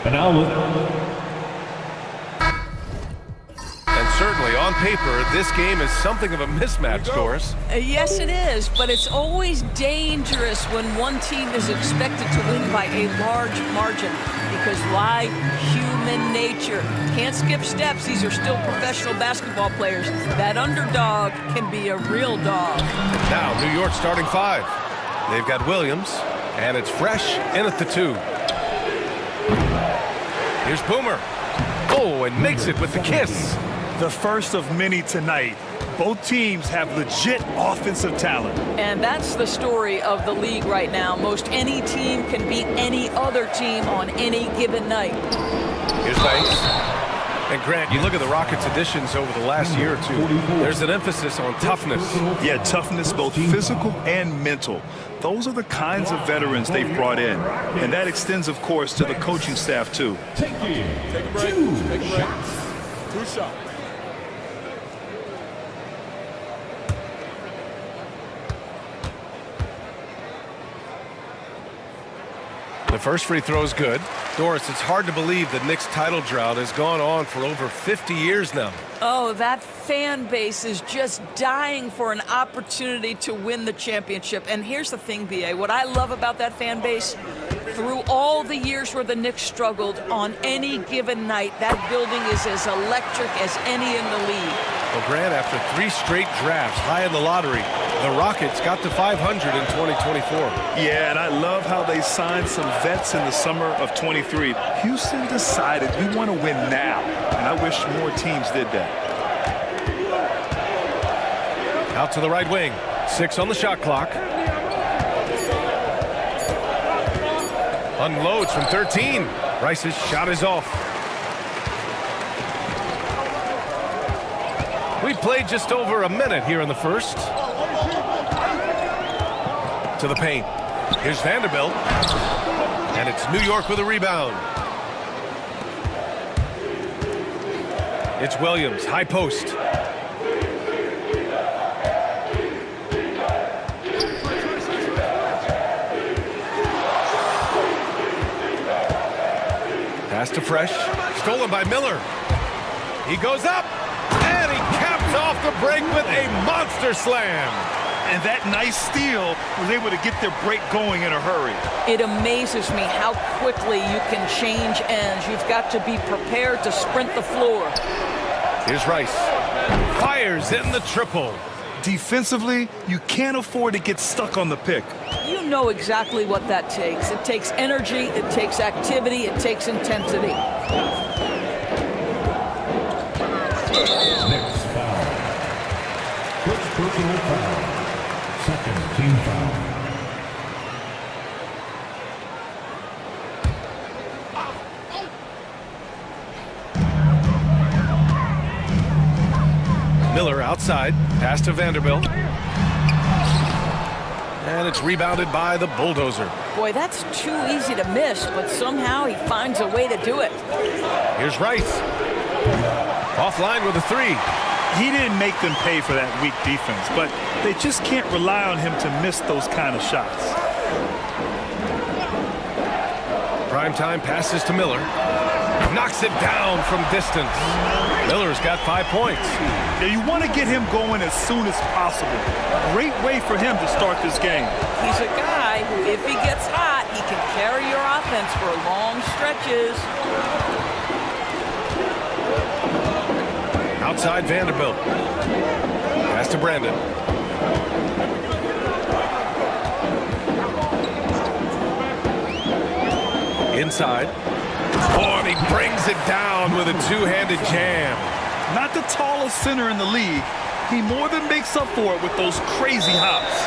And now And certainly on paper, this game is something of a mismatch, Doris. Yes, it is, but it's always dangerous when one team is expected to win by a large margin. Because why? Human nature. Can't skip steps. These are still professional basketball players. That underdog can be a real dog. Now, New York starting five. They've got Williams, and it's Fresh in at the 2. Here's Boomer. Oh, and makes it with the kiss. The first of many tonight. Both teams have legit offensive talent. And that's the story of the league right now. Most any team can beat any other team on any given night. Here's Banks. And Grant, you look at the Rockets' additions over the last year or two. There's an emphasis on toughness. Yeah, toughness, both physical and mental. Those are the kinds of veterans they've brought in. And that extends, of course, to the coaching staff, too. take a break. 2 shots. 2 shots. The first free throw is good. Doris, it's hard to believe the Knicks' title drought has gone on for over 50 years now. Oh, that fan base is just dying for an opportunity to win the championship. And here's the thing, B.A., what I love about that fan base, through all the years where the Knicks struggled, on any given night, that building is as electric as any in the league. Well, Grant, after 3 straight drafts high in the lottery, the Rockets got to 500 in 2024. Yeah, and I love how they signed some vets in the summer of 23. Houston decided we want to win now, and I wish more teams did that. Out to the right wing. 6 on the shot clock. Unloads from 13. Rice's shot is off. We played just over a minute here in the first. To the paint. Here's Vanderbilt. And it's New York with a rebound. It's Williams, high post. Pass to Fresh. Stolen by Miller. He goes up. And he caps off the break with a monster slam. And that nice steal was able to get their break going in a hurry. It amazes me how quickly you can change ends. You've got to be prepared to sprint the floor. Here's Rice. Fires in the triple. Defensively, you can't afford to get stuck on the pick. You know exactly what that takes. It takes energy, it takes activity, it takes intensity. Next foul. First personal foul. Second team foul. Miller outside. Pass to Vanderbilt. And it's rebounded by the Bulldozer. Boy, that's too easy to miss, but somehow he finds a way to do it. Here's Rice. Offline with a 3. He didn't make them pay for that weak defense, but they just can't rely on him to miss those kind of shots. Primetime passes to Miller. Knocks it down from distance. Miller's got 5 points. Now you want to get him going as soon as possible. Great way for him to start this game. He's a guy who, if he gets hot, he can carry your offense for long stretches. Outside Vanderbilt. Pass to Brandon. Inside. Oh, and he brings it down with a 2-handed jam. Not the tallest center in the league. He more than makes up for it with those crazy hops.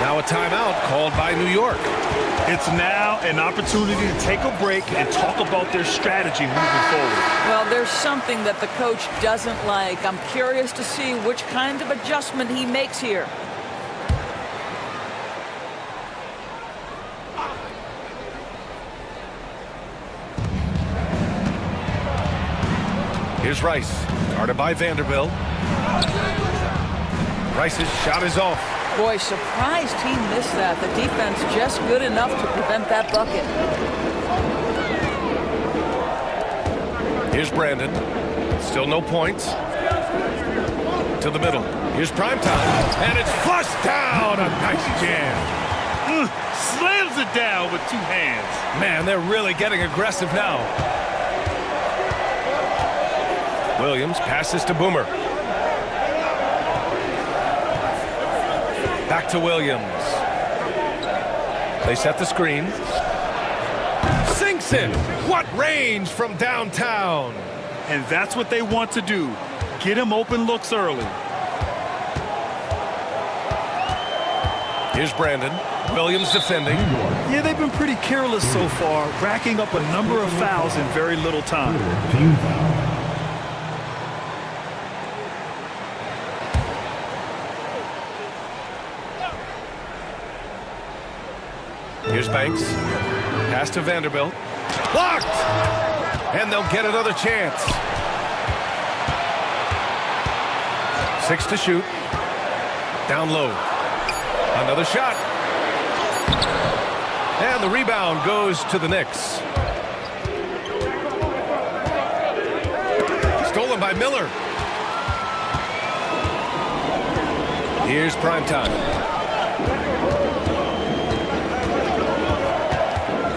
Now a timeout called by New York. It's now an opportunity to take a break and talk about their strategy moving forward. Well, there's something that the coach doesn't like. I'm curious to see which kind of adjustment he makes here. Here's Rice, guarded by Vanderbilt. Rice's shot is off. Boy, surprised he missed that. The defense just good enough to prevent that bucket. Brandon. Still no points. To the middle. Here's prime time. And it's flushed down. A nice jam. Slams it down with two hands. Man, they're really getting aggressive now. Williams passes to Boomer. Back to Williams. They set the screen. Sinks it. What range from downtown. And that's what they want to do. Get him open looks early. Here's Brandon. Williams defending. Yeah, they've been pretty careless so far, racking up a number of fouls in very little time. Team foul. Here's Banks. Pass to Vanderbilt. Blocked! And they'll get another chance. 6 to shoot. Down low. Another shot. And the rebound goes to the Knicks. Stolen by Miller. Here's prime time.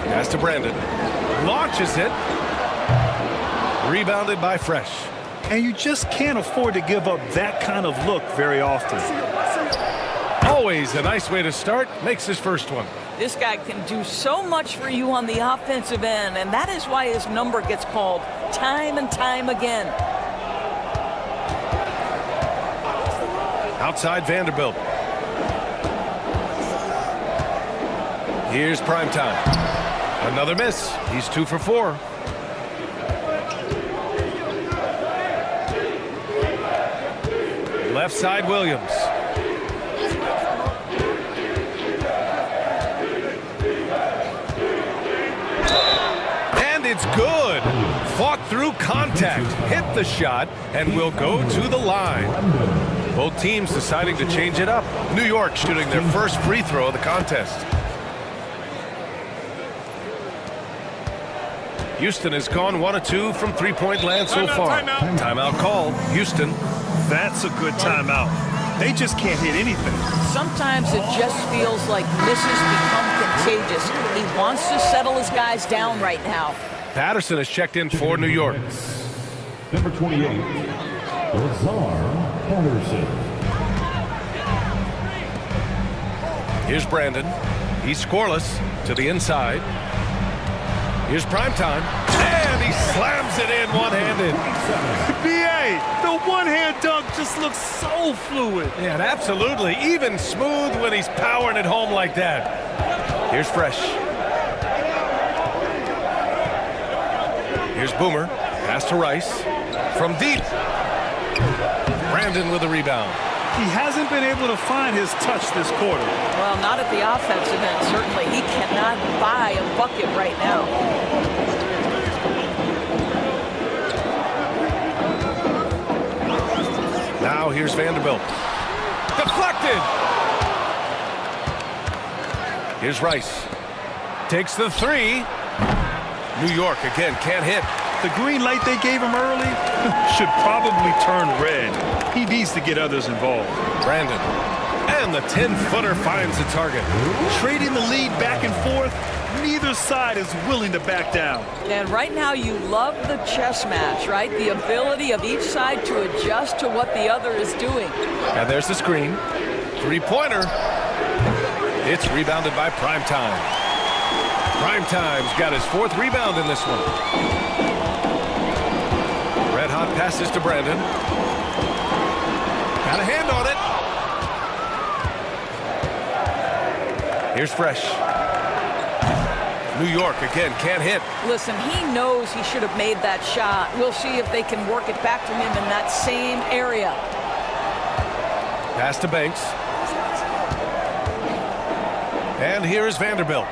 Pass to Brandon. Launches it. Rebounded by Fresh. And you just can't afford to give up that kind of look very often. Always a nice way to start. Makes his first one. This guy can do so much for you on the offensive end, and that is why his number gets called time and time again. Outside Vanderbilt. Here's prime time. Another miss. He's 2 for 4. Left side Williams. And it's good. Fought through contact. Hit the shot and will go to the line. Both teams deciding to change it up. New York shooting their first free throw of the contest. Houston has gone 1 of 2 from three-point land so far. Timeout call. Houston. That's a good timeout. They just can't hit anything. Sometimes it just feels like misses become contagious. He wants to settle his guys down right now. Patterson has checked in for New York. Number 28, Lazar Patterson. Here's Brandon. He's scoreless to the inside. Here's prime time. And he slams it in one-handed. B.A., the one-hand dunk just looks so fluid. Yeah, absolutely. Even smooth when he's powering it home like that. Here's Fresh. Here's Boomer. Pass to Rice. From deep. Brandon with a rebound. He hasn't been able to find his touch this quarter. Well, not at the offensive end, certainly. He cannot buy a bucket right now. Now here's Vanderbilt. Deflected! Here's Rice. Takes the 3. New York again can't hit. The green light they gave him early should probably turn red. He needs to get others involved. Brandon. And the 10-footer finds the target. Trading the lead back and forth, neither side is willing to back down. And right now you love the chess match, right? The ability of each side to adjust to what the other is doing. And there's the screen. Three-pointer. It's rebounded by Prime Time. Prime Time's got his 4th rebound in this one. Red hot passes to Brandon. Got a hand on it. Here's Fresh. New York again can't hit. Listen, he knows he should have made that shot. We'll see if they can work it back to him in that same area. Pass to Banks. And here is Vanderbilt.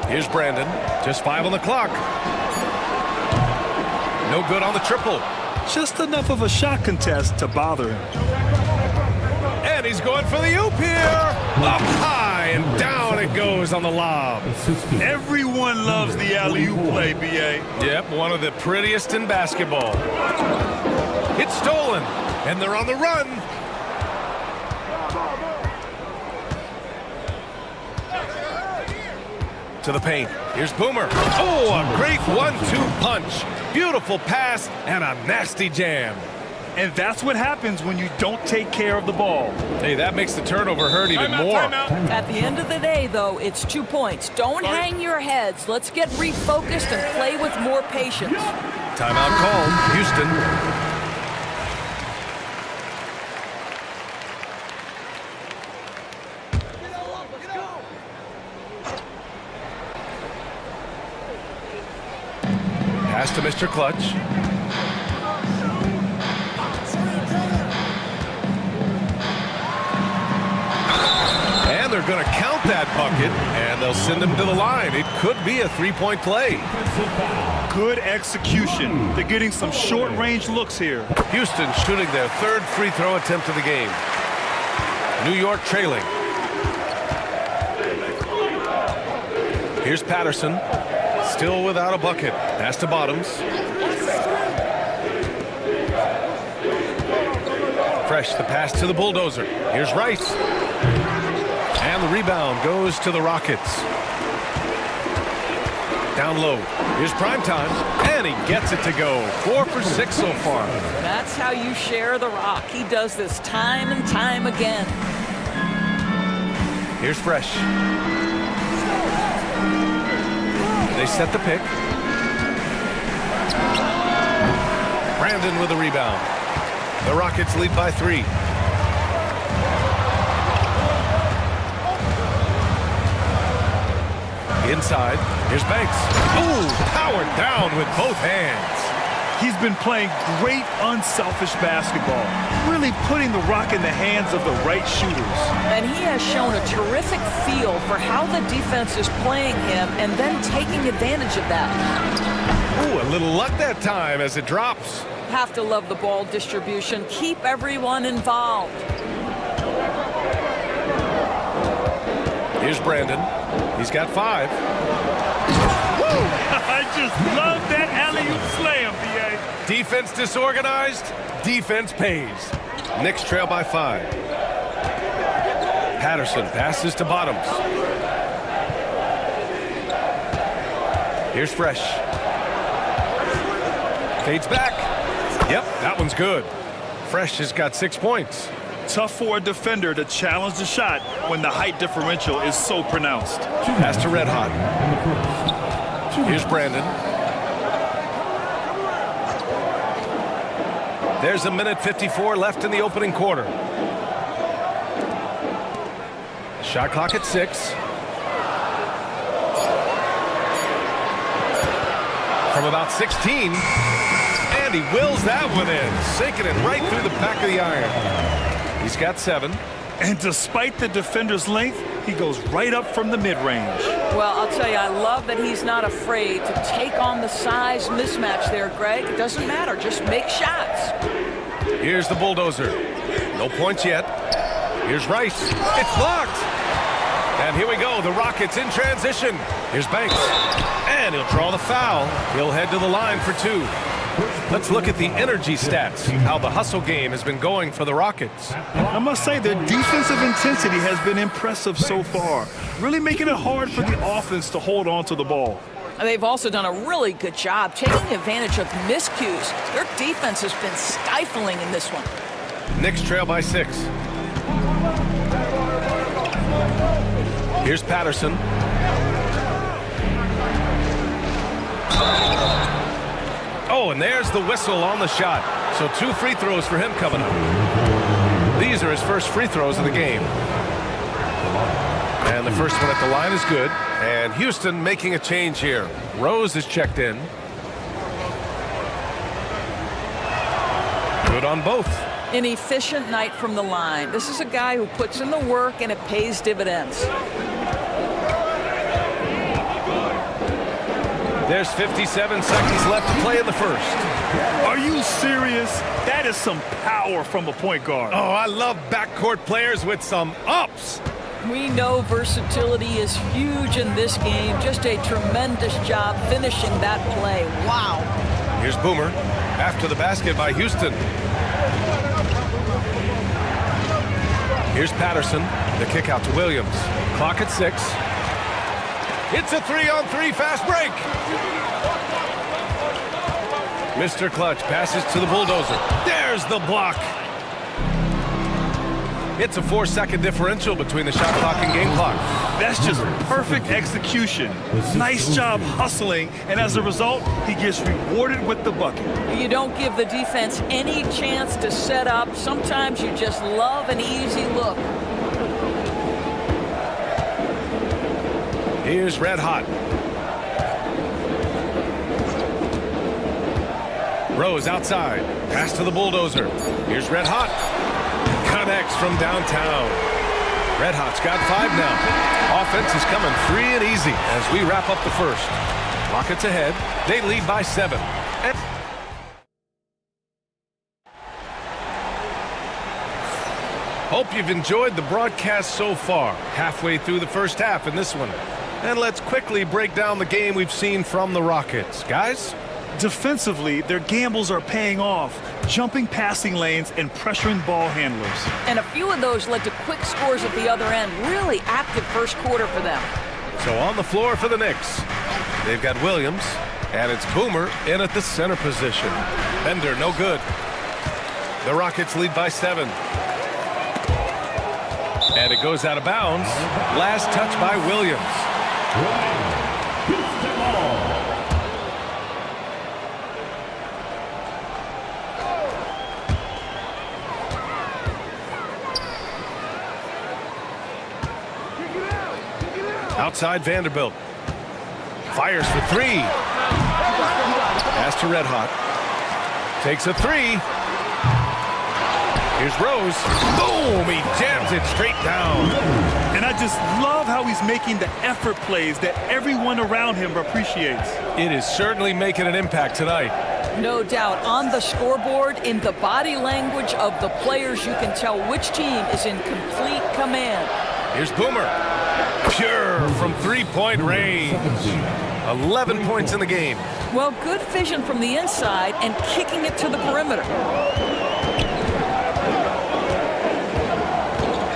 Here's Brandon. Just 5 on the clock. No good on the triple. Just enough of a shot contest to bother him. And he's going for the oop here. Up high and down it it goes on the lob. Everyone loves the alley-oop play, B.A. Yep, one of the prettiest in basketball. It's stolen, and they're on the run. To the paint. Here's Boomer. Oh, a great 1-2 punch. Beautiful pass and a nasty jam. And that's what happens when you don't take care of the ball. Hey, that makes the turnover hurt even more. At the end of the day, though, it's 2 points. Don't hang your heads. Let's get refocused and play with more patience. Timeout called. Houston. Pass to Mr. Clutch. And they're going to count that bucket, and they'll send him to the line. It could be a three-point play. Good execution. They're getting some short-range looks here. Houston shooting their third free throw attempt of the game. New York trailing. Here's Patterson. Still without a bucket. Pass to Bottoms. Fresh, the pass to the bulldozer. Here's Rice. And the rebound goes to the Rockets. Down low. Here's Primetime. And he gets it to go. 4 for 6 so far. That's how you share the rock. He does this time and time again. Here's Fresh. They set the pick. Brandon with a rebound. The Rockets lead by 3. Inside, here's Banks. Ooh, powered down with both hands. He's been playing great unselfish basketball, really putting the rock in the hands of the right shooters. And he has shown a terrific feel for how the defense is playing him and then taking advantage of that. Ooh, a little luck that time as it drops. Have to love the ball distribution. Keep everyone involved. Here's Brandon. He's got 5. Woo! I just love that alley-oop slam, B.A. Defense disorganized, defense pays. Knicks trail by 5. Patterson passes to Bottoms. Here's Fresh. Fades back. Yep, that one's good. Fresh has got 6 points. Tough for a defender to challenge the shot when the height differential is so pronounced. Pass to Red Hot. Here's Brandon. There's a minute 54 left in the opening quarter. Shot clock at 6. From about 16. And he wills that one in, sinking it right through the back of the iron. He's got 7. And despite the defender's length, he goes right up from the mid-range. Well, I'll tell you, I love that he's not afraid to take on the size mismatch there, Greg. It doesn't matter. Just make shots. Here's the bulldozer. No points yet. Here's Rice. It's blocked. And here we go. The Rockets in transition. Here's Banks. And he'll draw the foul. He'll head to the line for 2. Let's look at the energy stats, how the hustle game has been going for the Rockets. I must say their defensive intensity has been impressive so far, really making it hard for the offense to hold on to the ball. They've also done a really good job taking advantage of miscues. Their defense has been stifling in this one. Knicks trail by 6. Here's Patterson. Oh, and there's the whistle on the shot. So 2 free throws for him coming up. These are his first free throws of the game. And the first one at the line is good. And Houston making a change here. Rose is checked in. Good on both. An efficient night from the line. This is a guy who puts in the work and it pays dividends. There's 57 seconds left to play in the first. Are you serious? That is some power from a point guard. Oh, I love backcourt players with some ups. We know versatility is huge in this game. Just a tremendous job finishing that play. Wow. Here's Boomer after the basket by Houston. Here's Patterson. The kick out to Williams. Clock at 6. It's a 3-on-3 fast break. Mr. Clutch passes to the bulldozer. There's the block. It's a 4-second differential between the shot clock and game clock. That's just perfect execution. Nice job hustling, and as a result, he gets rewarded with the bucket. You don't give the defense any chance to set up. Sometimes you just love an easy look. Here's Red Hot. Rose outside. Pass to the bulldozer. Here's Red Hot. Connects from downtown. Red Hot's got 5 now. Offense is coming free and easy as we wrap up the first. Rockets ahead. They lead by 7. Hope you've enjoyed the broadcast so far. Halfway through the first half in this one. And let's quickly break down the game we've seen from the Rockets. Guys? Defensively, their gambles are paying off, jumping passing lanes and pressuring ball handlers. And a few of those led to quick scores at the other end. Really active first quarter for them. So on the floor for the Knicks, they've got Williams, and it's Boomer in at the center position. Bender, no good. The Rockets lead by 7. And it goes out of bounds. Last touch by Williams. Outside Vanderbilt. Fires for 3. Pass to Red Hot. Takes a 3. Here's Rose. Boom! He jams it straight down. And I just love how he's making the effort plays that everyone around him appreciates. It is certainly making an impact tonight. No doubt. On the scoreboard, in the body language of the players, you can tell which team is in complete command. Here's Boomer. Pure from three-point range. 11 points in the game. Well, good vision from the inside and kicking it to the perimeter.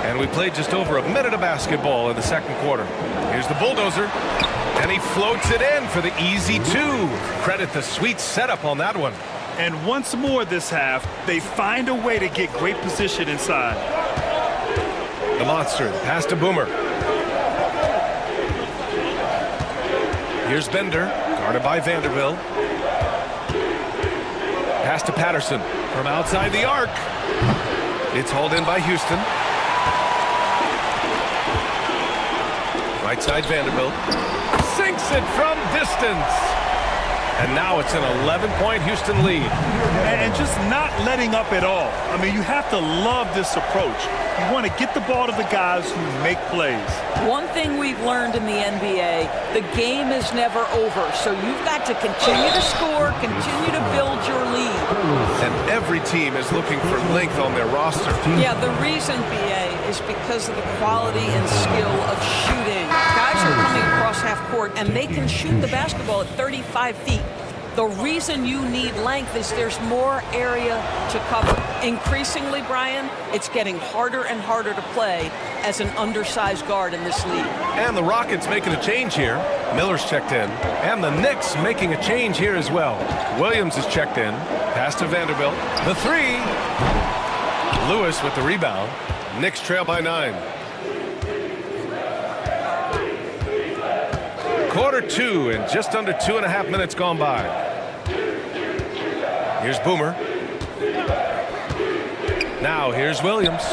And we played just over a minute of basketball in the second quarter. Here's the bulldozer. And he floats it in for the easy 2. Credit the sweet setup on that one. And once more this half, they find a way to get great position inside. The monster, pass to Boomer. Here's Bender, guarded by Vanderbilt. Pass to Patterson from outside the arc. It's hauled in by Houston. Right side Vanderbilt. Sinks it from distance. And now it's an 11-point Houston lead. And just not letting up at all. I mean, you have to love this approach. You want to get the ball to the guys who make plays. One thing we've learned in the NBA, the game is never over. So you've got to continue to score, continue to build your lead. And every team is looking for length on their roster. Yeah, the reason, BA, is because of the quality and skill of shooting. Guys are coming across half court, and they can shoot the basketball at 35 feet. The reason you need length is there's more area to cover. Increasingly, Brian, it's getting harder and harder to play as an undersized guard in this league. And the Rockets making a change here. Miller's checked in. And the Knicks making a change here as well. Williams is checked in. Pass to Vanderbilt. The 3. Lewis with the rebound. Knicks trail by 9. Quarter 2 and just under 2.5 minutes gone by. Here's Boomer. Now here's Williams.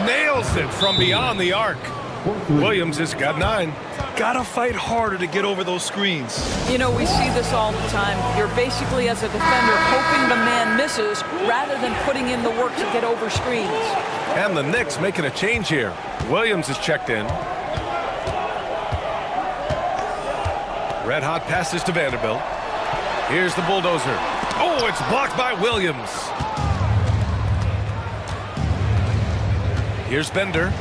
Nails it from beyond the arc. Williams has got 9. Gotta fight harder to get over those screens. You know, we see this all the time. You're basically, as a defender, hoping the man misses rather than putting in the work to get over screens. And the Knicks making a change here. Williams is checked in. Red Hot passes to Vanderbilt. Here's the bulldozer. Oh, it's blocked by Williams. Here's Bender.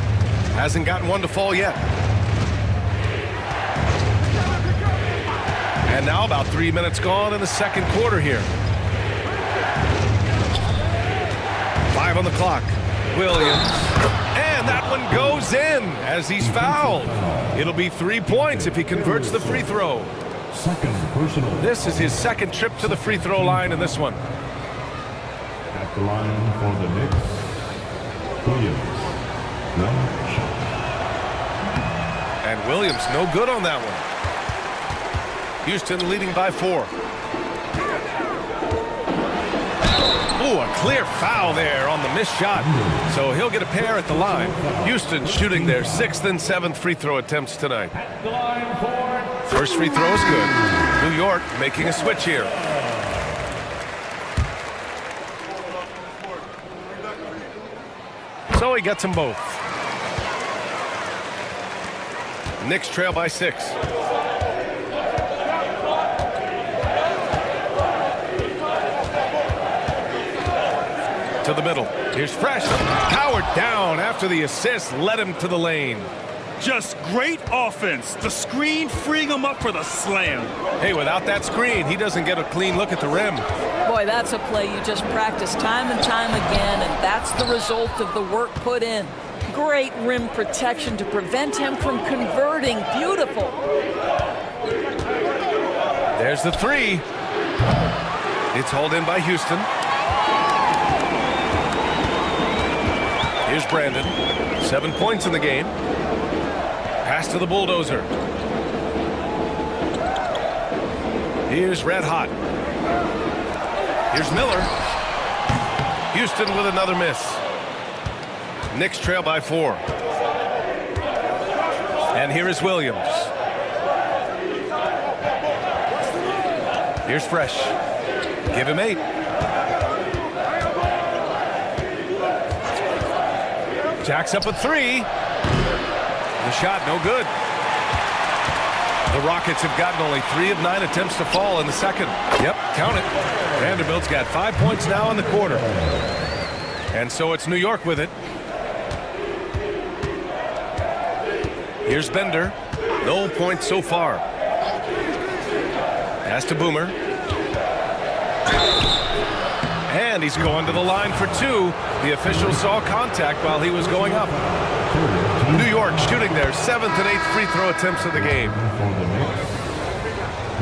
Hasn't gotten one to fall yet. And now about 3 minutes gone in the second quarter here. 5 on the clock. Williams. And that one goes in as he's fouled. It'll be 3 points if he converts the free throw. Second personal. This is his second trip to the free throw line in this one. At the line for the Knicks, Williams. One shot. And Williams no good on that one. Houston leading by 4. Ooh, a clear foul there on the missed shot. So he'll get a pair at the line. Houston shooting their 6th and 7th free throw attempts tonight. First free throw is good. New York making a switch here. So he gets them both. Knicks trail by 6. To the middle. Here's Fresh. Howard down after the assist led him to the lane. Just great offense. The screen freeing him up for the slam. Hey, without that screen, he doesn't get a clean look at the rim. Boy, that's a play you just practice time and time again, and that's the result of the work put in. Great rim protection to prevent him from converting. Beautiful. There's the 3. It's hauled in by Houston. Here's Brandon. 7 points in the game. Pass to the bulldozer. Here's Red Hot. Here's Miller. Houston with another miss. Knicks trail by 4. And here is Williams. Here's Fresh. Give him 8. Jacks up a 3. The shot no good. The Rockets have gotten only 3 of 9 attempts to fall in the second. Yep, count it. Vanderbilt's got 5 points now in the quarter. And so it's New York with it. Here's Bender. No points so far. Pass to Boomer. And he's going to the line for 2. The official saw contact while he was going up. New York shooting their 7th and 8th free throw attempts of the game.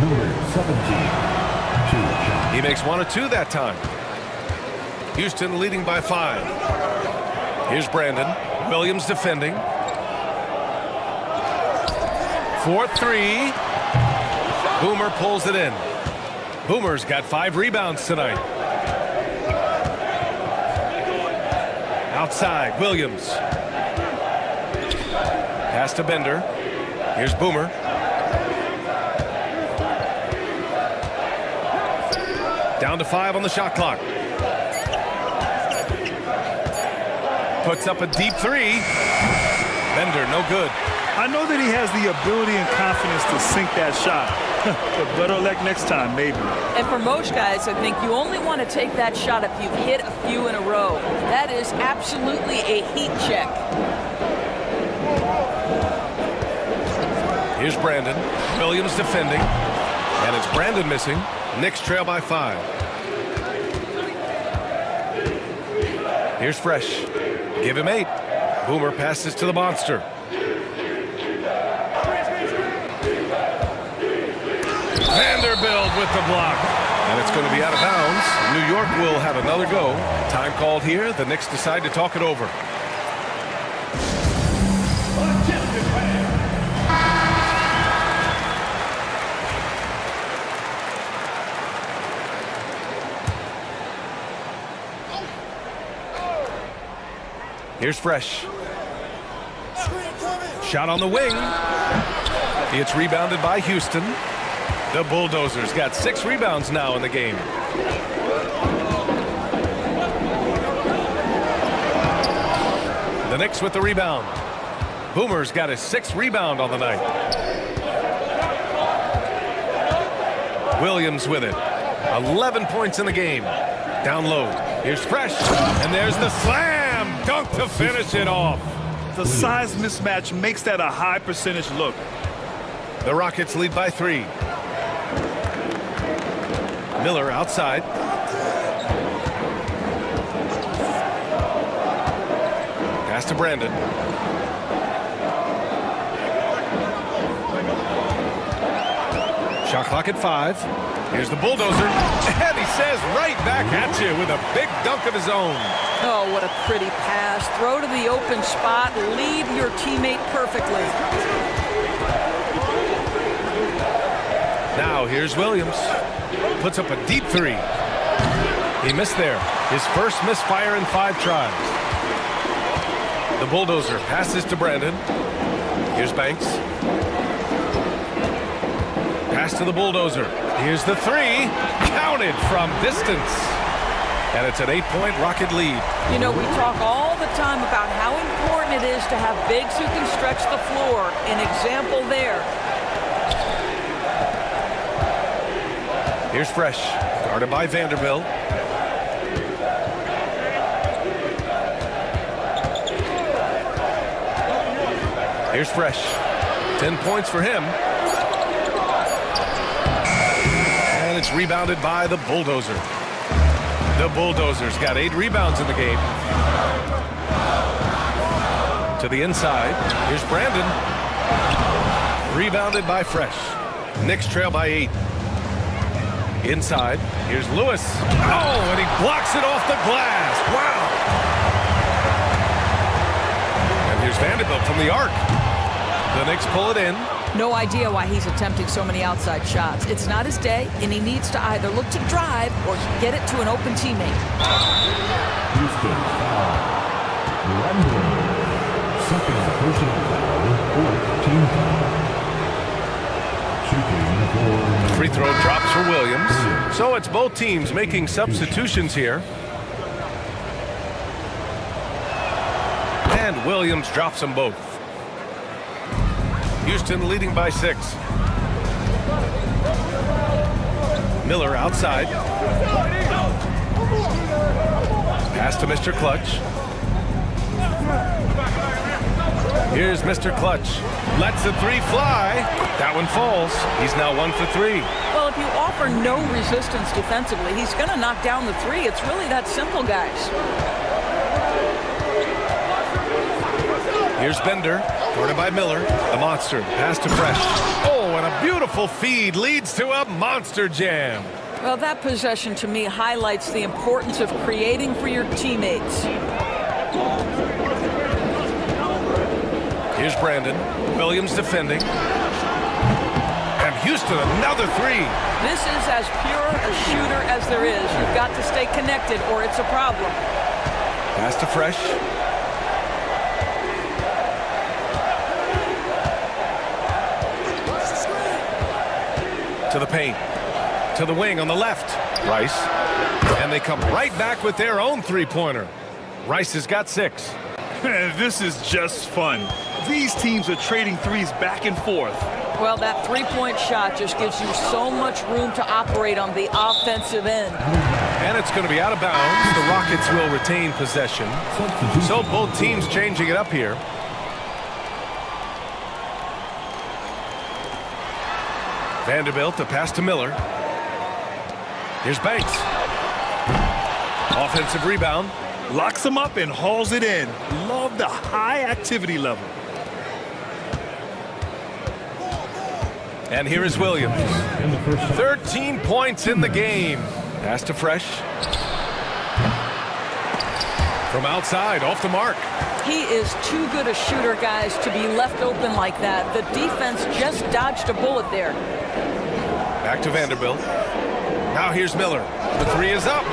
Number 17. 2 shot. He makes 1 of 2 that time. Houston leading by 5. Here's Brandon. Williams defending. 4-3. Boomer pulls it in. Boomer's got 5 rebounds tonight. Outside, Williams. Pass to Bender. Here's Boomer. Down to 5 on the shot clock. Puts up a deep 3. Bender, no good. I know that he has the ability and confidence to sink that shot. But better luck next time, maybe. And for most guys, I think you only want to take that shot if you've hit a few in a row. That is absolutely a heat check. Here's Brandon. Williams defending. And it's Brandon missing. Knicks trail by 5. Here's Fresh. Give him 8. Boomer passes to the monster. Vanderbilt with the block. And it's going to be out of bounds. New York will have another go. Time called here. The Knicks decide to talk it over. Here's Fresh. Shot on the wing. It's rebounded by Houston. The Bulldozers got 6 rebounds now in the game. The Knicks with the rebound. Boomer's got his 6th rebound on the night. Williams with it. 11 points in the game. Down low. Here's Fresh. And there's the slam. Dunk to finish it off. The size mismatch makes that a high percentage look. The Rockets lead by 3. Miller outside. Pass to Brandon. Shot clock at 5. Here's the bulldozer. And he says right back at you with a big dunk of his own. Oh, what a pretty pass. Throw to the open spot. Lead your teammate perfectly. Now here's Williams. Puts up a deep 3. He missed there. His first misfire in 5 tries. The bulldozer passes to Brandon. Here's Banks. Pass to the bulldozer. Here's the 3. Counted from distance. And it's an 8-point Rocket lead. You know, we talk all the time about how important it is to have bigs who can stretch the floor. An example there. Here's Fresh. Guarded by Vanderbilt. Here's Fresh. 10 points for him. And it's rebounded by the bulldozer. The bulldozer's got 8 rebounds in the game. To the inside. Here's Brandon. Rebounded by Fresh. Knicks trail by 8. Inside. Here's Lewis. Oh, and he blocks it off the glass. Wow. And here's Vanderbilt from the arc. The Knicks pull it in. No idea why he's attempting so many outside shots. It's not his day, and he needs to either look to drive or get it to an open teammate. Houston foul. London. Second personal foul. 4th team foul. Shooting for... Free throw drops for Williams. So it's both teams making substitutions here. And Williams drops them both. Houston leading by 6. Miller outside. Pass to Mr. Clutch. Here's Mr. Clutch. Lets the 3 fly. That one falls. He's now 1 for 3. Well, if you offer no resistance defensively, he's going to knock down the 3. It's really that simple, guys. Here's Bender, guarded by Miller. The monster, pass to Fresh. Oh, and a beautiful feed leads to a monster jam. Well, that possession to me highlights the importance of creating for your teammates. Here's Brandon. Williams defending. And Houston, another 3. This is as pure a shooter as there is. You've got to stay connected or it's a problem. Pass to Fresh. To the paint. To the wing on the left. Rice. And they come right back with their own 3-pointer. Rice has got 6. This is just fun. These teams are trading 3s back and forth. Well, that 3-point shot just gives you so much room to operate on the offensive end. And it's going to be out of bounds. The Rockets will retain possession. So both teams changing it up here. Vanderbilt, a pass to Miller. Here's Banks. Offensive rebound. Locks him up and hauls it in. Love the high activity level. And here is Williams. 13 points in the game. Pass to Fresh. From outside, off the mark. He is too good a shooter, guys, to be left open like that. The defense just dodged a bullet there. Back to Vanderbilt. Now here's Miller. The 3 is up.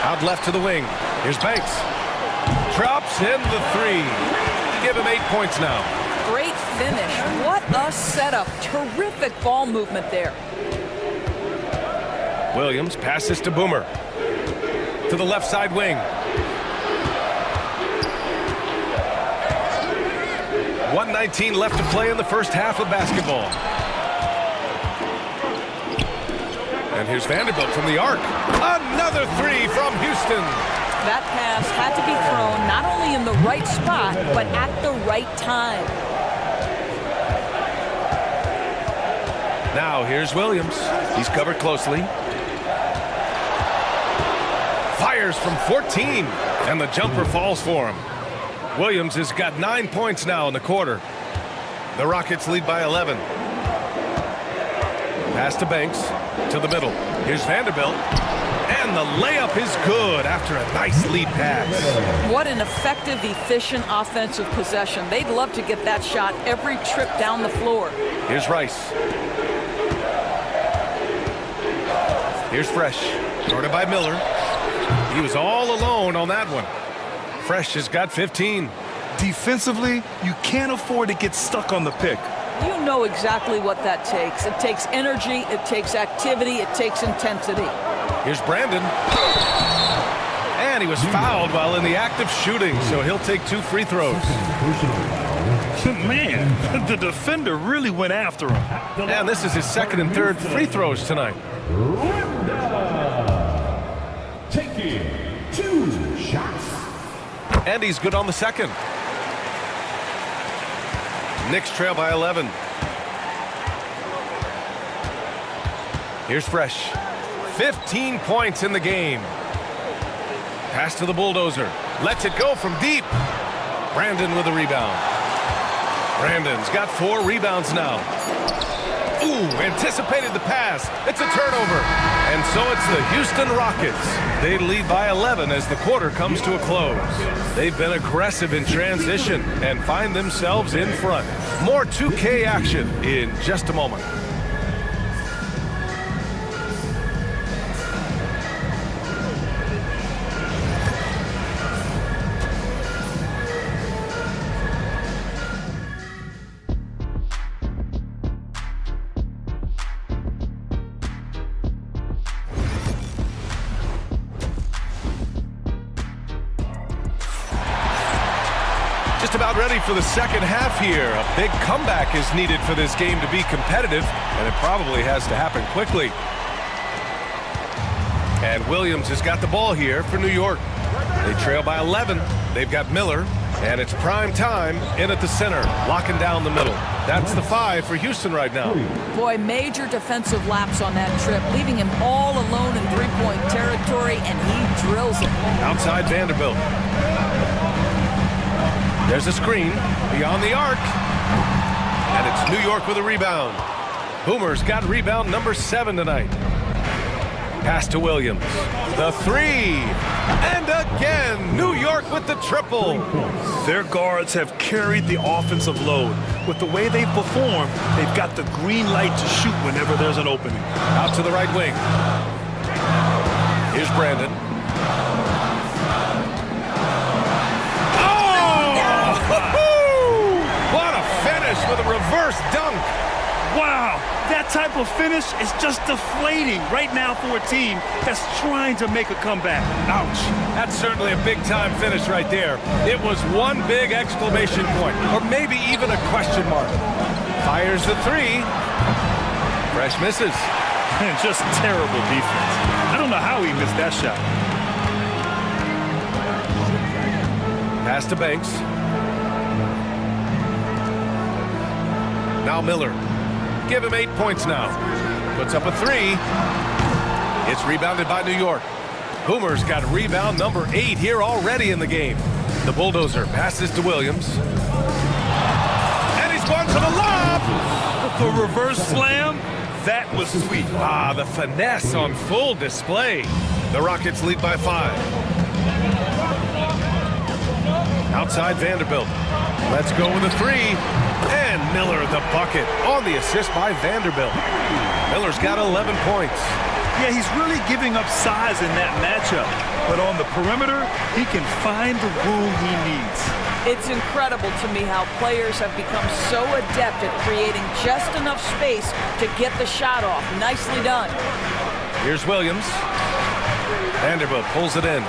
Out left to the wing. Here's Banks. Drops in the 3. Give him 8 points now. Great finish. What a setup. Terrific ball movement there. Williams passes to Boomer. To the left side wing. 1:19 left to play in the first half of basketball. And here's Vanderbilt from the arc. Another 3 from Houston. That pass had to be thrown not only in the right spot, but at the right time. Now here's Williams. He's covered closely. Fires from 14, and the jumper falls for him. Williams has got 9 points now in the quarter. The Rockets lead by 11. Pass to Banks, to the middle. Here's Vanderbilt, and the layup is good after a nice lead pass. What an effective, efficient offensive possession. They'd love to get that shot every trip down the floor. Here's Rice. Here's Fresh, guarded by Miller. He was all alone on that one. Fresh has got 15. Defensively, you can't afford to get stuck on the pick. You know exactly what that takes. It takes energy, it takes activity, it takes intensity. Here's Brandon. And he was fouled while in the act of shooting, so he'll take 2 free throws. Man, the defender really went after him. And this is his second and third free throws tonight. Taking 2 shots. And he's good on the second. Knicks trail by 11. Here's Fresh. 15 points in the game. Pass to the bulldozer. Lets it go from deep. Brandon with a rebound. Brandon's got 4 rebounds now. Ooh, anticipated the pass. It's a turnover. And so it's the Houston Rockets. They lead by 11 as the quarter comes to a close. They've been aggressive in transition and find themselves in front. More 2K action in just a moment. Just about ready for the second half here. A big comeback is needed for this game to be competitive, and it probably has to happen quickly. And Williams has got the ball here for New York. They trail by 11. They've got Miller, and it's prime time in at the center, locking down the middle. That's the 5 for Houston right now. Boy, major defensive lapse on that trip, leaving him all alone in three-point territory, and he drills it. Outside Vanderbilt. There's a screen beyond the arc. And it's New York with a rebound. Boomer's got rebound number 7 tonight. Pass to Williams. The 3. And again, New York with the triple. Their guards have carried the offensive load. With the way they've performed, they've got the green light to shoot whenever there's an opening. Out to the right wing. Here's Brandon. What a finish with a reverse dunk. Wow, that type of finish is just deflating right now for a team that's trying to make a comeback. Ouch. That's certainly a big-time finish right there. It was one big exclamation point, or maybe even a question mark. Fires the 3. Fresh misses. And just terrible defense. I don't know how he missed that shot. Pass to Banks. Now Miller. Give him 8 points now. Puts up a 3. It's rebounded by New York. Boomer's got rebound number 8 here already in the game. The bulldozer passes to Williams. And he's going for the lob. The reverse slam, that was sweet. Ah, the finesse on full display. The Rockets lead by 5. Outside Vanderbilt. Let's go with a 3. And Miller the bucket on the assist by Vanderbilt. Miller's got 11 points. Yeah, he's really giving up size in that matchup. But on the perimeter, he can find the room he needs. It's incredible to me how players have become so adept at creating just enough space to get the shot off. Nicely done. Here's Williams. Vanderbilt pulls it in.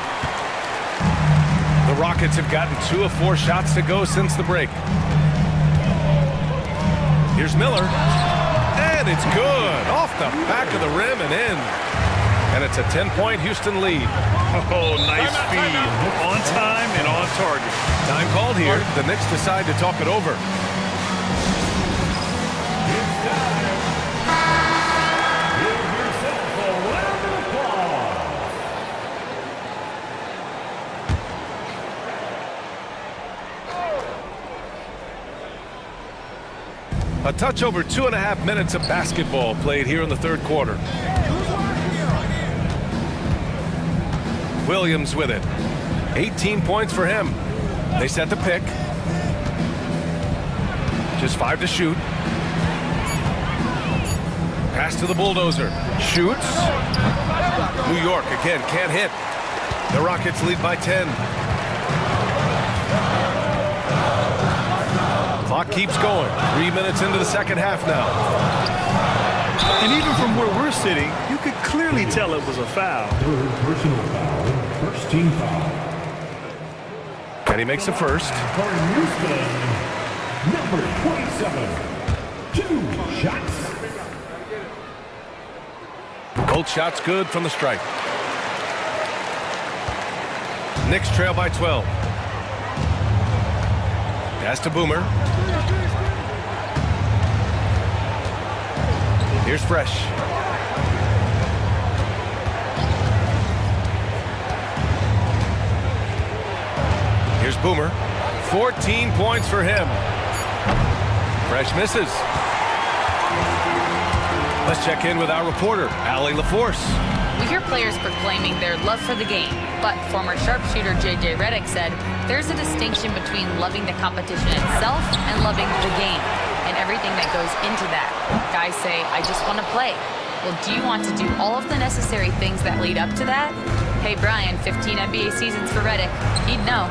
The Rockets have gotten 2 of 4 shots to go since the break. Here's Miller. And it's good. Off the back of the rim and in. And it's a 10-point Houston lead. Oh, nice feed. On time and on target. Time called here. The Knicks decide to talk it over. A touch over 2.5 minutes of basketball played here in the third quarter. Williams with it. 18 points for him. They set the pick. Just 5 to shoot. Pass to the bulldozer. Shoots. New York again can't hit. The Rockets lead by 10. Clock keeps going. 3 minutes into the second half now. And even from where we're sitting, you could clearly tell it was a foul. Third personal foul. First team foul. And he makes the first. For Houston, number 27. 2 shots. Both shots good from the stripe. Knicks trail by 12. Pass to Boomer. Here's Fresh. Here's Boomer. 14 points for him. Fresh misses. Let's check in with our reporter, Allie LaForce. We hear players proclaiming their love for the game, but former sharpshooter J.J. Redick said there's a distinction between loving the competition itself and loving the game and everything that goes into that. Guys say, I just want to play. Well, do you want to do all of the necessary things that lead up to that? Hey, Brian, 15 NBA seasons for Redick. He'd know.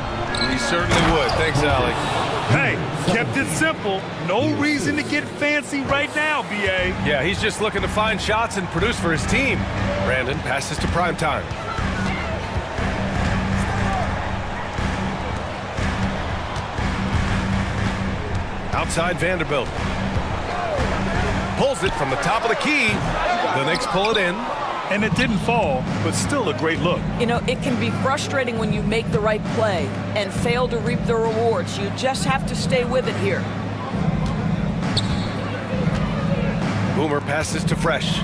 He certainly would. Thanks, Allie. Hey, kept it simple. No reason to get fancy right now, B.A. Yeah, he's just looking to find shots and produce for his team. Brandon passes to Primetime. Outside Vanderbilt. Pulls it from the top of the key. The Knicks pull it in. And it didn't fall, but still a great look. You know, it can be frustrating when you make the right play and fail to reap the rewards. You just have to stay with it here. Boomer passes to Fresh.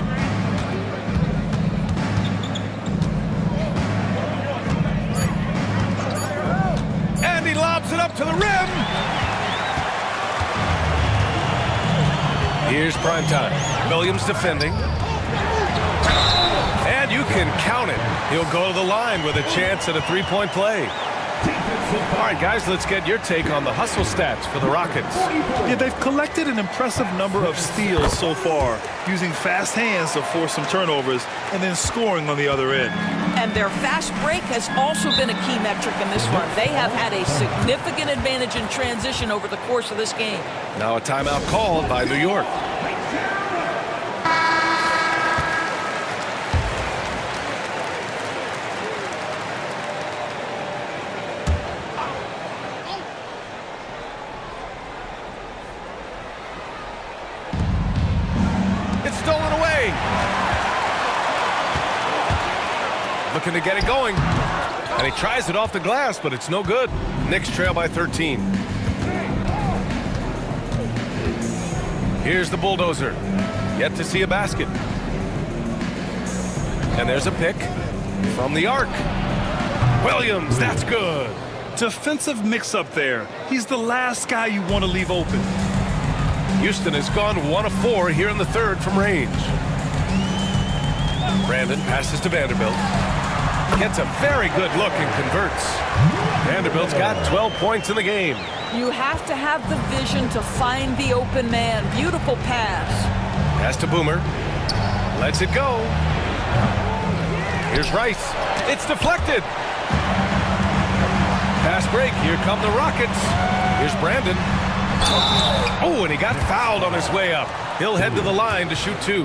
And he lobs it up to the rim. Here's Primetime. Williams defending. And you can count it. He'll go to the line with a chance at a three-point play. All right, guys, let's get your take on the hustle stats for the Rockets. Yeah, they've collected an impressive number of steals so far, using fast hands to force some turnovers and then scoring on the other end. And their fast break has also been a key metric in this one. They have had a significant advantage in transition over the course of this game. Now a timeout called by New York. Stolen away. Looking to get it going. And he tries it off the glass, but it's no good. Knicks trail by 13. Here's the bulldozer. Yet to see a basket. And there's a pick from the arc. Williams, that's good. Defensive mix-up there. He's the last guy you want to leave open. Houston has gone 1 of 4 here in the third from range. Brandon passes to Vanderbilt. Gets a very good look and converts. Vanderbilt's got 12 points in the game. You have to have the vision to find the open man. Beautiful pass. Pass to Boomer. Lets it go. Here's Rice. It's deflected. Pass break. Here come the Rockets. Here's Brandon. Oh, and he got fouled on his way up. He'll head to the line to shoot 2.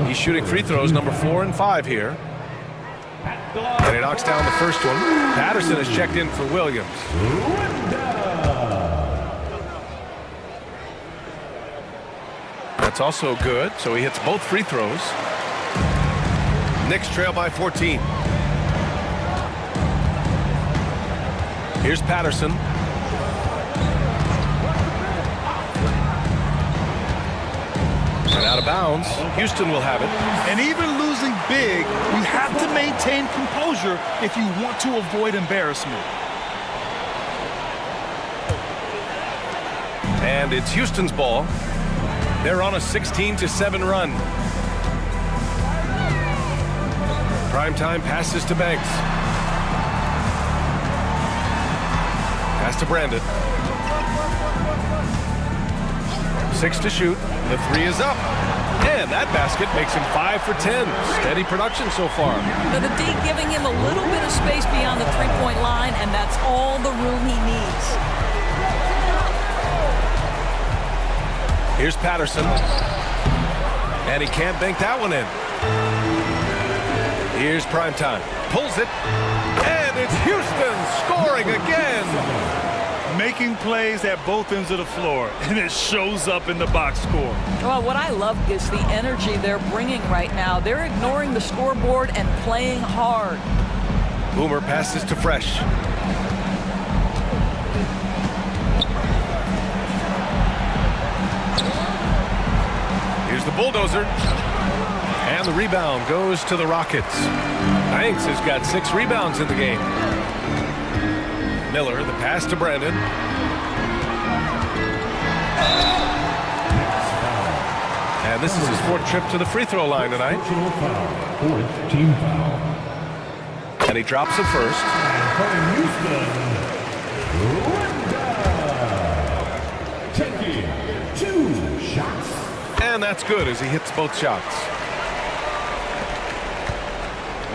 He's shooting free throws number 4 and 5 here. And he knocks down the first one. Patterson has checked in for Williams. That's also good, so he hits both free throws. Knicks trail by 14. Here's Patterson. And out of bounds. Houston will have it. And even losing big, you have to maintain composure if you want to avoid embarrassment. And it's Houston's ball. They're on a 16-7 run. Primetime passes to Banks. Pass to Brandon. 6 to shoot. The 3 is up. And that basket makes him 5 for 10. Steady production so far. Now the D giving him a little bit of space beyond the three-point line, and that's all the room he needs. Here's Patterson. And he can't bank that one in. Here's Primetime. Pulls it. And it's Houston scoring again. Making plays at both ends of the floor, and it shows up in the box score. Well, what I love is the energy they're bringing right now. They're ignoring the scoreboard and playing hard. Boomer passes to Fresh. Here's the bulldozer. And the rebound goes to the Rockets. Banks has got 6 rebounds in the game. Miller, the pass to Brandon. And this is his 4th trip to the free throw line tonight. Personal foul. 4th team foul. And he drops it first. From Houston, Linda. Taking 2 shots. And that's good as he hits both shots.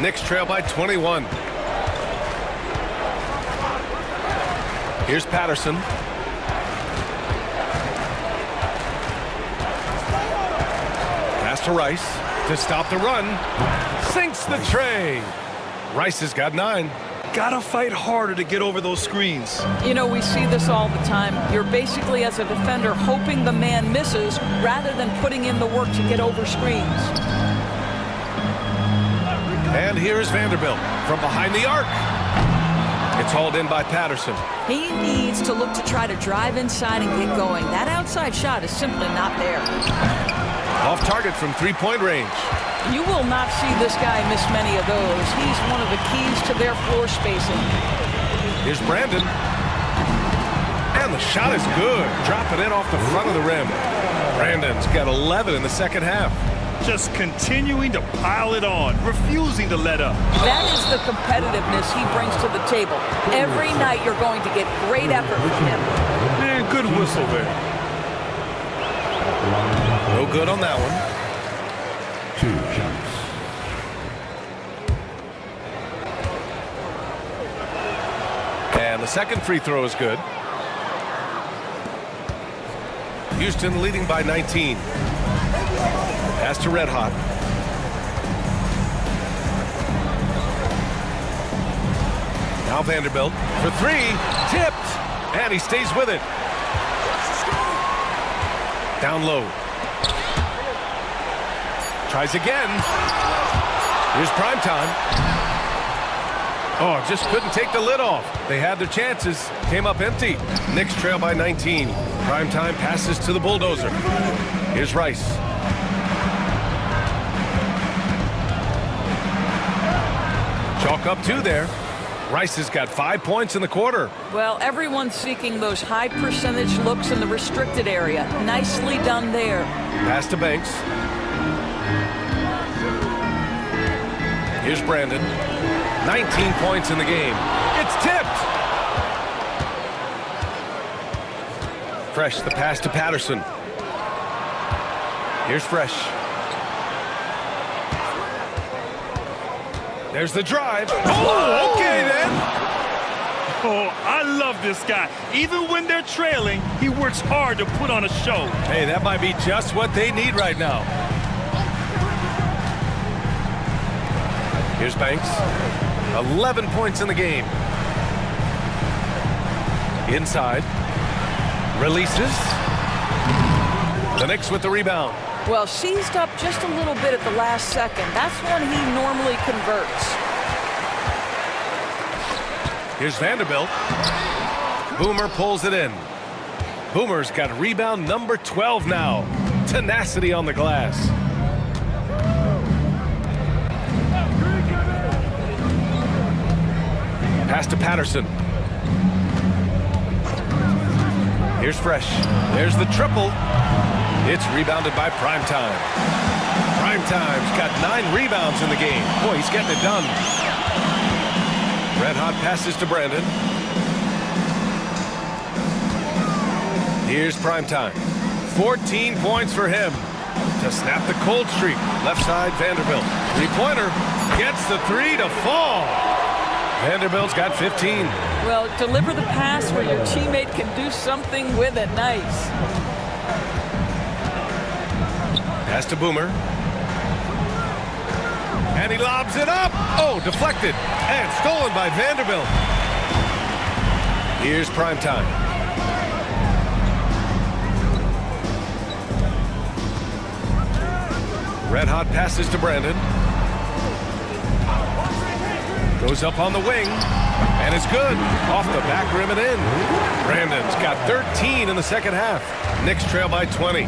Knicks trail by 21. Here's Patterson. Pass to Rice to stop the run. Sinks the tray. Rice has got 9. Gotta fight harder to get over those screens. You know, we see this all the time. You're basically, as a defender, hoping the man misses rather than putting in the work to get over screens. And here's Vanderbilt from behind the arc. It's hauled in by Patterson. He needs to look to try to drive inside and get going. That outside shot is simply not there. Off target from 3-point range. You will not see this guy miss many of those. He's one of the keys to their floor spacing. Here's Brandon. And the shot is good. Dropping it off the front of the rim. Brandon's got 11 in the second half. Just continuing to pile it on, refusing to let up. That is the competitiveness he brings to the table. Every night you're going to get great effort from him. Man, good whistle there. No good on that one. 2 shots. And the second free throw is good. Houston leading by 19. Pass to Red Hot. Now Vanderbilt for 3. Tipped. And he stays with it. Down low. Tries again. Here's Primetime. Oh, just couldn't take the lid off. They had their chances. Came up empty. Knicks trail by 19. Primetime passes to the bulldozer. Here's Rice. Chalk up 2 there. Rice has got 5 points in the quarter. Well, everyone's seeking those high percentage looks in the restricted area. Nicely done there. Pass to Banks. Here's Brandon. 19 points in the game. It's tipped. Fresh, the pass to Patterson. Here's Fresh. There's the drive. Oh, okay then. Oh, I love this guy. Even when they're trailing, he works hard to put on a show. Hey, that might be just what they need right now. Here's Banks. 11 points in the game. Inside. Releases. The Knicks with the rebound. Well, seized up just a little bit at the last second. That's when he normally converts. Here's Vanderbilt. Boomer pulls it in. Boomer's got rebound number 12 now. Tenacity on the glass. Pass to Patterson. Here's Fresh. There's the triple. It's rebounded by Primetime. Primetime's got 9 rebounds in the game. Boy, he's getting it done. Red hot passes to Brandon. Here's Primetime. 14 points for him to snap the cold streak. Left side, Vanderbilt. Three-pointer. Gets the 3 to fall. Vanderbilt's got 15. Well, deliver the pass where your teammate can do something with it. Nice. Pass to Boomer. And he lobs it up. Oh, deflected. And stolen by Vanderbilt. Here's Primetime. Red hot passes to Brandon. Goes up on the wing. And it's good. Off the back rim and in. Brandon's got 13 in the second half. Knicks trail by 20.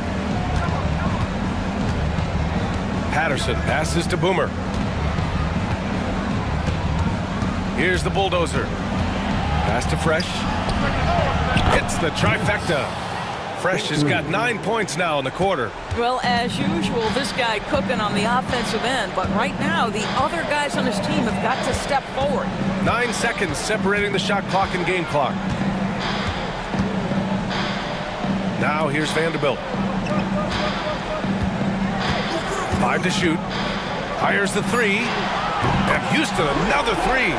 Patterson passes to Boomer. Here's the bulldozer. Pass to Fresh. Hits the trifecta. Fresh has got 9 points now in the quarter. Well, as usual, this guy cooking on the offensive end. But right now, the other guys on his team have got to step forward. 9 seconds separating the shot clock and game clock. Now here's Vanderbilt. 5 to shoot. Fires the 3. And Houston another 3.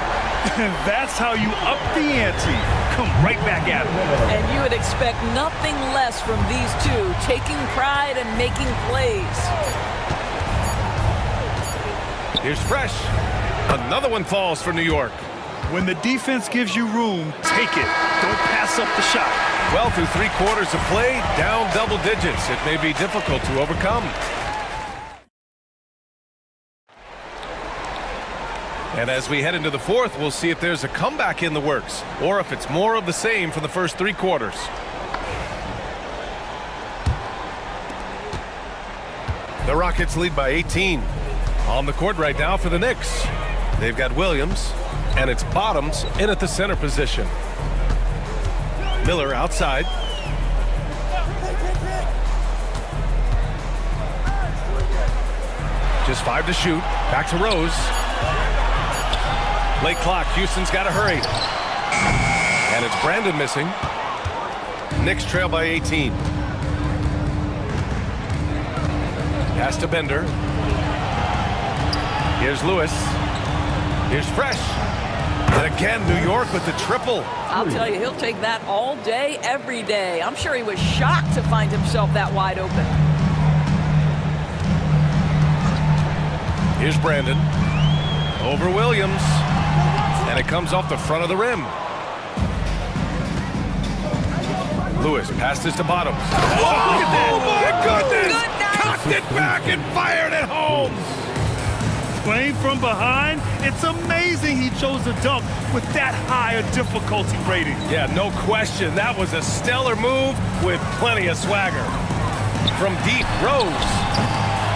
That's how you up the ante. Come right back at him. And you would expect nothing less from these two, taking pride and making plays. Here's Fresh. Another one falls for New York. When the defense gives you room, take it. Don't pass up the shot. Well, through 3 quarters of play, down double digits. It may be difficult to overcome. And as we head into the fourth, we'll see if there's a comeback in the works or if it's more of the same for the first 3 quarters. The Rockets lead by 18. On the court right now for the Knicks. They've got Williams, and it's Bottoms in at the center position. Miller outside. Just 5 to shoot. Back to Rose. Late clock. Houston's got to hurry. And it's Brandon missing. Knicks trail by 18. Pass to Bender. Here's Lewis. Here's Fresh. And again, New York with the triple. I'll tell you, he'll take that all day, every day. I'm sure he was shocked to find himself that wide open. Here's Brandon. Over Williams. And it comes off the front of the rim. Lewis passes to Bottoms. Oh, my goodness! Cocked it back and fired it home! Playing from behind, it's amazing he chose a dunk with that high a difficulty rating. Yeah, no question. That was a stellar move with plenty of swagger. From deep, Rose.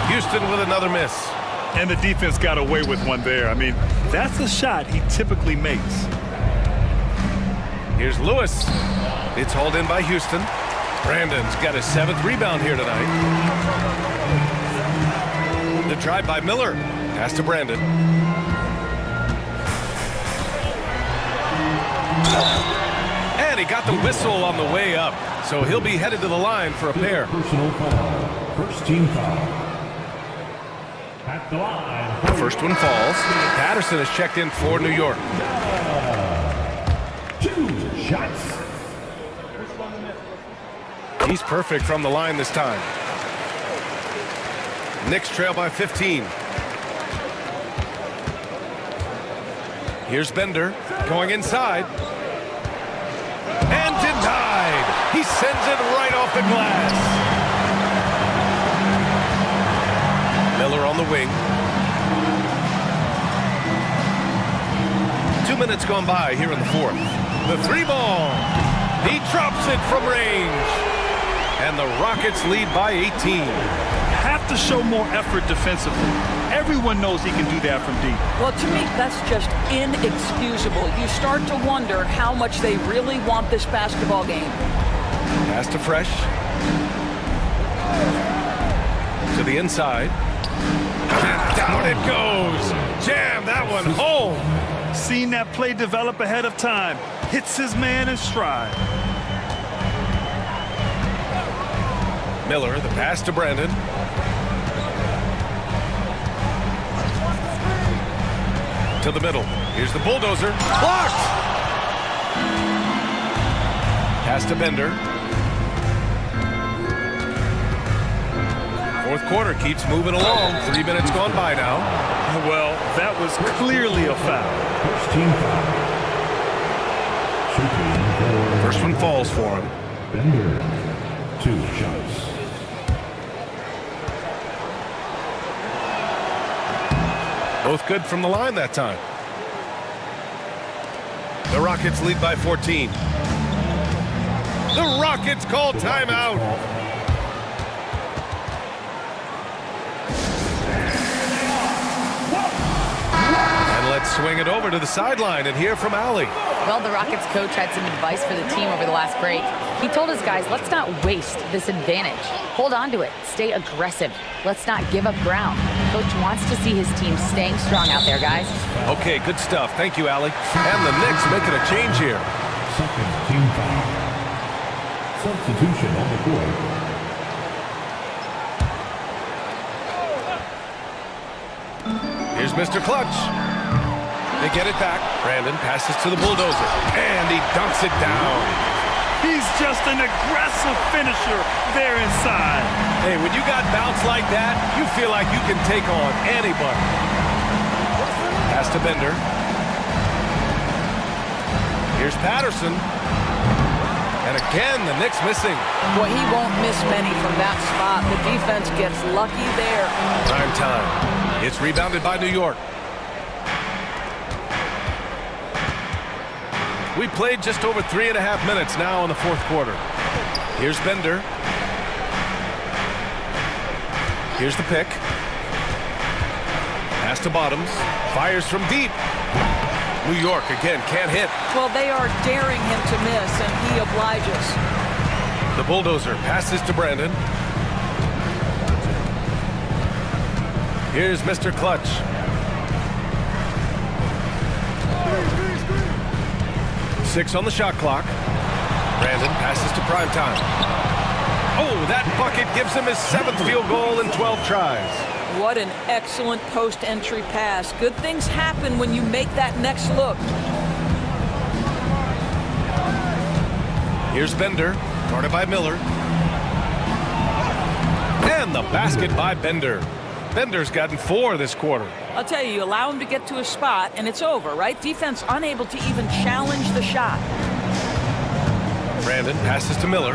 Houston with another miss. And the defense got away with one there. I mean, that's a shot he typically makes. Here's Lewis. It's hauled in by Houston. Brandon's got his 7th rebound here tonight. The drive by Miller. Pass to Brandon. And he got the whistle on the way up. So he'll be headed to the line for a pair. Personal foul. First team foul. At the line. The first one falls. Patterson is checked in for New York. 2 shots. He's perfect from the line this time. Knicks trail by 15. Here's Bender going inside. And denied. He sends it right off the glass. the wing. 2 minutes gone by here in the fourth. The three ball. He drops it from range. And the Rockets lead by 18. Have to show more effort defensively. Everyone knows he can do that from deep. Well, to me, that's just inexcusable. You start to wonder how much they really want this basketball game. Pass to Fresh. To the inside. And down it goes. Jam that one home. Seen that play develop ahead of time. Hits his man in stride. Miller, the pass to Brandon. To the middle. Here's the bulldozer. Blocked! Pass to Bender. Fourth quarter keeps moving along. 3 minutes gone by now. Well, that was clearly a foul. First team foul. Shooting for First one falls for him. Bender. 2 shots. Both good from the line that time. The Rockets lead by 14. The Rockets call timeout. And let's swing it over to the sideline and hear from Allie. Well, the Rockets coach had some advice for the team over the last break. He told his guys, let's not waste this advantage. Hold on to it. Stay aggressive. Let's not give up ground. Coach wants to see his team staying strong out there, guys. Okay, good stuff. Thank you, Allie. And the Knicks making a change here. Second team foul. Substitution on the court. Here's Mr. Clutch. They get it back. Brandon passes to the bulldozer. And he dunks it down. He's just an aggressive finisher there inside. Hey, when you got bounce like that, you feel like you can take on anybody. Pass to Bender. Here's Patterson. And again, the Knicks missing. Boy, he won't miss many from that spot. The defense gets lucky there. Prime time. It's rebounded by New York. We played just over 3.5 minutes now in the fourth quarter. Here's Bender. Here's the pick. Pass to Bottoms. Fires from deep. New York again can't hit. Well, they are daring him to miss, and he obliges. The bulldozer passes to Brandon. Here's Mr. Clutch. Six on the shot clock. Brandon passes to Primetime. Oh, that bucket gives him his 7th field goal in 12 tries. What an excellent post-entry pass. Good things happen when you make that next look. Here's Bender, guarded by Miller. And the basket by Bender. Bender's gotten 4 this quarter. I'll tell you, you allow him to get to a spot, and it's over, right? Defense unable to even challenge the shot. Brandon passes to Miller.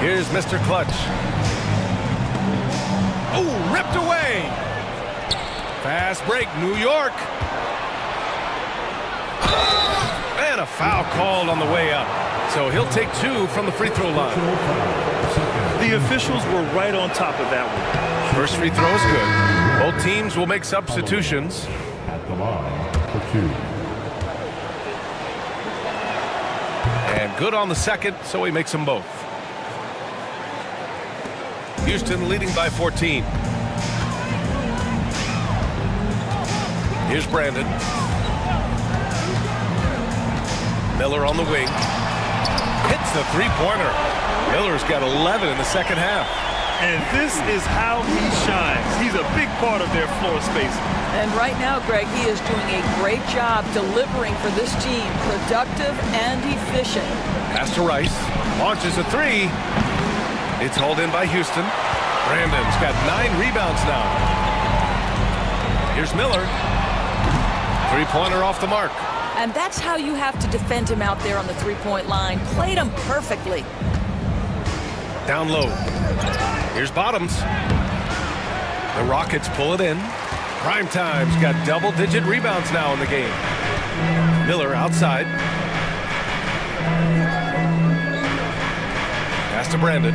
Here's Mr. Clutch. Oh, ripped away. Fast break, New York. And a foul called on the way up. So he'll take 2 from the free throw line. The officials were right on top of that one. First free throw is good. Both teams will make substitutions. At the line for 2. And good on the second, so he makes them both. Houston leading by 14. Here's Brandon. Miller on the wing. Hits the three-pointer. Miller's got 11 in the second half. And this is how he shines. He's a big part of their floor space. And right now, Greg, he is doing a great job delivering for this team. Productive and efficient. Pass to Rice. Launches a 3. It's hauled in by Houston. Brandon's got 9 rebounds now. Here's Miller. Three-pointer off the mark. And that's how you have to defend him out there on the three-point line. Played him perfectly. Down low. Here's Bottoms. The Rockets pull it in. Primetime's got double-digit rebounds now in the game. Miller outside. Pass to Brandon.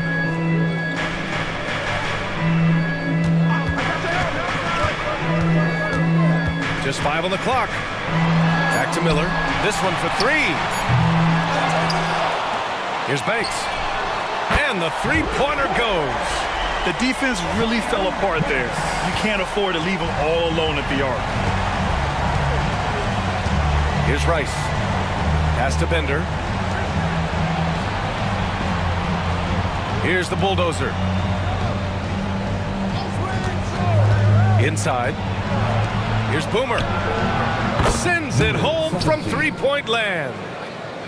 Just 5 on the clock. Back to Miller. This one for 3. Here's Banks. And the three-pointer goes. The defense really fell apart there. You can't afford to leave them all alone at the arc. Here's Rice. Pass to Bender. Here's the bulldozer. Inside. Here's Boomer. Sends it home from three-point land.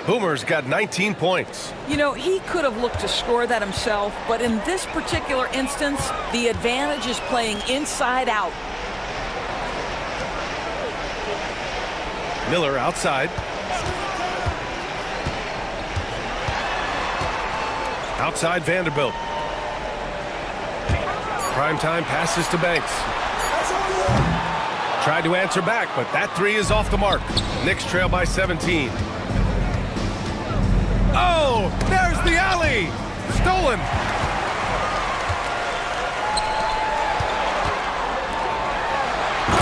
Boomer's got 19 points. You know, he could have looked to score that himself, but in this particular instance, the advantage is playing inside out. Miller outside. Outside Vanderbilt. Primetime passes to Banks. Tried to answer back, but that 3 is off the mark. Knicks trail by 17. Oh, there's the alley. Stolen.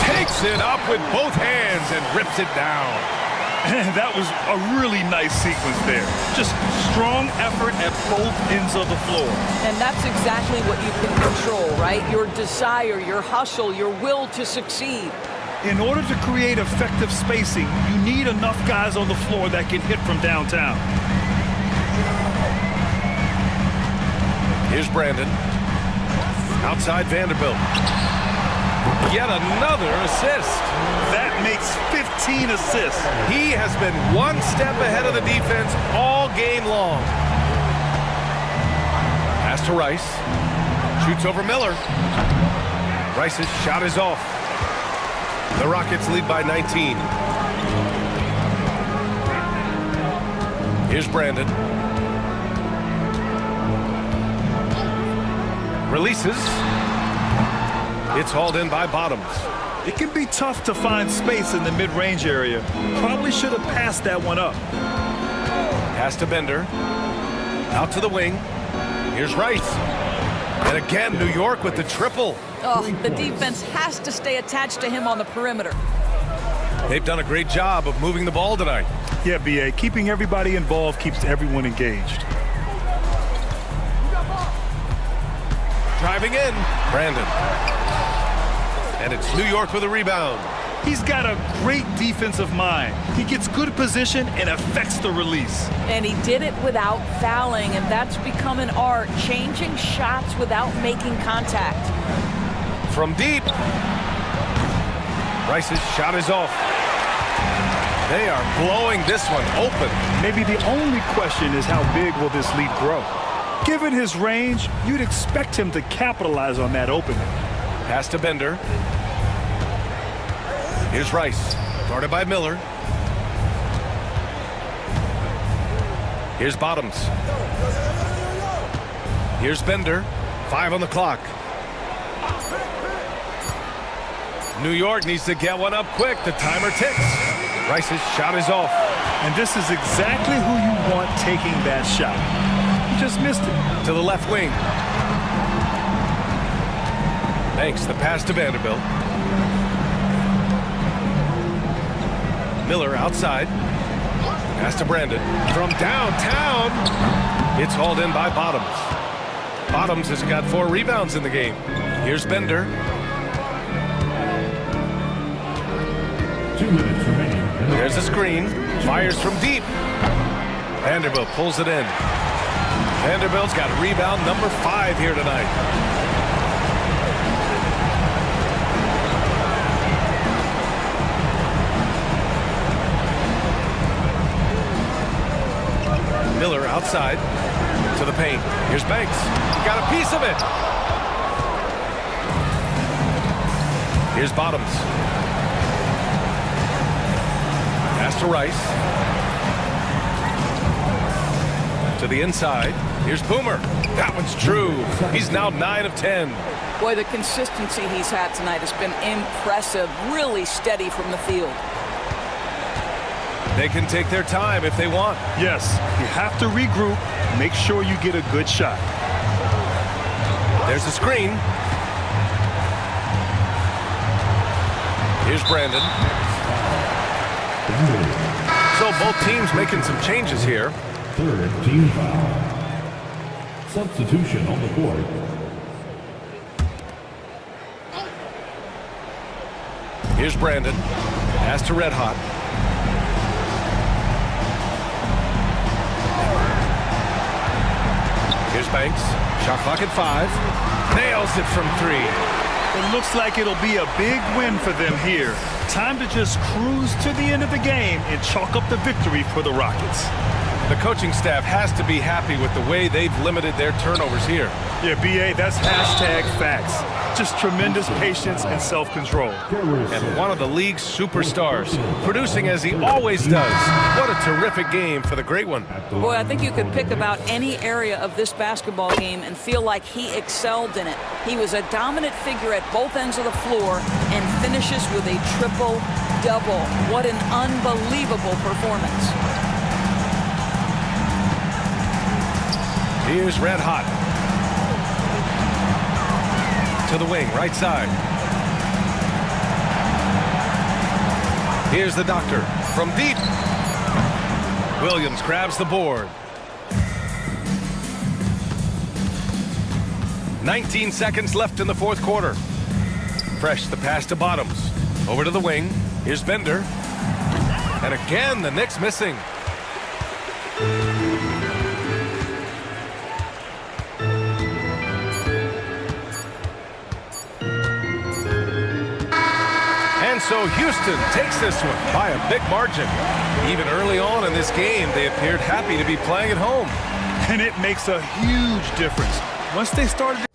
Takes it up with both hands and rips it down. That was a really nice sequence there. Just strong effort at both ends of the floor. And that's exactly what you can control, right? Your desire, your hustle, your will to succeed. In order to create effective spacing, you need enough guys on the floor that can hit from downtown. Here's Brandon. Outside Vanderbilt. Yet another assist. That makes 15 assists. He has been one step ahead of the defense all game long. Pass to Rice. Shoots over Miller. Rice's shot is off. The Rockets lead by 19. Here's Brandon. Releases. It's hauled in by Bottoms. It can be tough to find space in the mid-range area. Probably should have passed that one up. Pass to Bender. Out to the wing. Here's Rice. And again, New York with the triple. Oh, the defense has to stay attached to him on the perimeter. They've done a great job of moving the ball tonight. Yeah, B.A., keeping everybody involved keeps everyone engaged. Driving in, Brandon. And it's New York with a rebound. He's got a great defensive mind. He gets good position and affects the release. And he did it without fouling, and that's become an art, changing shots without making contact. From deep. Rice's shot is off. They are blowing this one open. Maybe the only question is how big will this lead grow? Given his range, you'd expect him to capitalize on that opening. Pass to Bender. Here's Rice. Guarded by Miller. Here's Bottoms. Here's Bender. 5 on the clock. New York needs to get one up quick. The timer ticks. Rice's shot is off. And this is exactly who you want taking that shot. He just missed it. To the left wing. Banks the pass to Vanderbilt. Miller outside. Pass to Brandon. From downtown. It's hauled in by Bottoms. Bottoms has got 4 rebounds in the game. Here's Bender. 2 minutes remaining. There's a screen. Fires from deep. Vanderbilt pulls it in. Vanderbilt's got rebound number 5 here tonight. Miller outside to the paint. Here's Banks. Got a piece of it. Here's Bottoms. Pass to Rice. To To the inside. Here's Boomer. That one's true. He's now 9 of 10. Boy, the consistency he's had tonight has been impressive. Really steady from the field. They can take their time if they want. Yes, you have to regroup. Make sure you get a good shot. There's a screen. Here's Brandon. So both teams making some changes here. Third team foul. Substitution on the court. Here's Brandon. Pass to Red Hot. Here's Banks. Shot clock at 5. Nails it from 3. It looks like it'll be a big win for them here. Time to just cruise to the end of the game and chalk up the victory for the Rockets. The coaching staff has to be happy with the way they've limited their turnovers here. Yeah, BA, that's hashtag facts. Just tremendous patience and self-control. And one of the league's superstars, producing as he always does. What a terrific game for the great one. Boy, I think you could pick about any area of this basketball game and feel like he excelled in it. He was a dominant figure at both ends of the floor and finishes with a triple-double. What an unbelievable performance. Here's Red Hot. To the wing, right side. Here's the Doctor from deep. Williams grabs the board. 19 seconds left in the fourth quarter. Fresh the pass to Bottoms. Over to the wing. Here's Bender. And again, the Knicks missing. And so Houston takes this one by a big margin. Even early on in this game, they appeared happy to be playing at home. And it makes a huge difference. Once they started